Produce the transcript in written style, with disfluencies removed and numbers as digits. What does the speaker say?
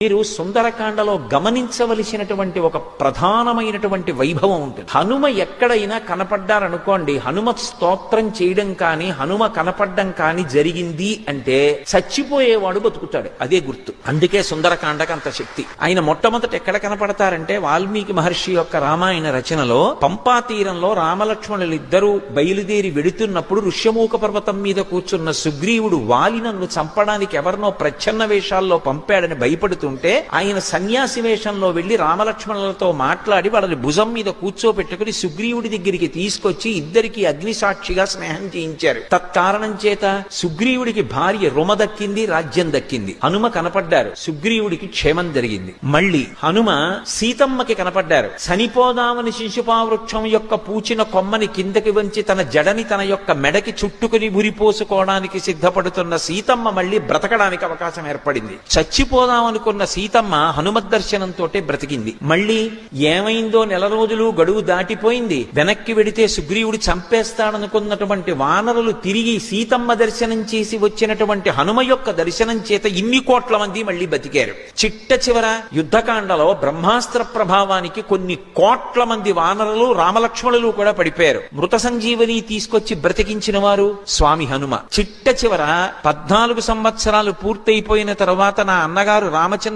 మీరు సుందరకాండలో గమనించవలసినటువంటి ఒక ప్రధానమైనటువంటి వైభవం ఉంటుంది. హనుమ ఎక్కడైనా కనపడ్డారనుకోండి, హనుమ స్తోత్రం చేయడం కానీ హనుమ కనపడ్డం కానీ జరిగింది అంటే చచ్చిపోయేవాడు బతుకుతాడు, అదే గుర్తు. అందుకే సుందరకాండకు అంత శక్తి. ఆయన మొట్టమొదట ఎక్కడ కనపడతారంటే వాల్మీకి మహర్షి యొక్క రామాయణ రచనలో పంపా తీరంలో రామలక్ష్మణులిద్దరూ బయలుదేరి వెడుతున్నప్పుడు ఋష్యమూక పర్వతం మీద కూర్చున్న సుగ్రీవుడు వాలి నన్ను చంపడానికి ఎవరినో ప్రచ్ఛన్న వేషాల్లో పంపాడని భయపడుతూ ఆయన సన్యాసి వేషంలో వెళ్లి రామలక్ష్మణులతో మాట్లాడి వాళ్ళని భుజం మీద కూర్చోపెట్టుకుని సుగ్రీవుడి దగ్గరికి తీసుకొచ్చి ఇద్దరికి అగ్నిసాక్షిగా స్నేహం చేయించారు. తత్కారణం చేత సుగ్రీవుడికి భార్య రుమ దక్కింది, రాజ్యం దక్కింది. హనుమ కనపడ్డారు, సుగ్రీవుడికి క్షేమం జరిగింది. మళ్ళీ హనుమ సీతమ్మకి కనపడ్డారు. చనిపోదామని శిశుపావృక్షం యొక్క పూచిన కొమ్మని కిందకి వంచి తన జడని తన యొక్క మెడకి చుట్టుకుని ఉరిపోసుకోవడానికి సిద్ధపడుతున్న సీతమ్మ మళ్ళీ బ్రతకడానికి అవకాశం ఏర్పడింది. చచ్చిపోదామనుకున్న సీతమ్మ హనుమద్ దర్శనంతో బ్రతికింది. మళ్ళీ ఏమైందో, నెల రోజులు గడువు దాటిపోయింది. వెనక్కి వెడితే సుగ్రీవుడు చంపేస్తాడనుకున్నటువంటి వానరులు తిరిగి సీతమ్మ దర్శనం చేసి వచ్చినటువంటి హనుమ యొక్క దర్శనం చేత ఇన్ని కోట్ల మంది మళ్ళీ బతికారు. చిట్ట చివర యుద్ధకాండలో బ్రహ్మాస్త్ర ప్రభావానికి కొన్ని కోట్ల మంది వానరులు రామలక్ష్మణులు కూడా పడిపోయారు. మృత సంజీవని తీసుకొచ్చి బ్రతికించిన వారు స్వామి హనుమ. చిట్ట చివర 14 సంవత్సరాలు పూర్తయిపోయిన తర్వాత నా అన్నగారు రామచంద్ర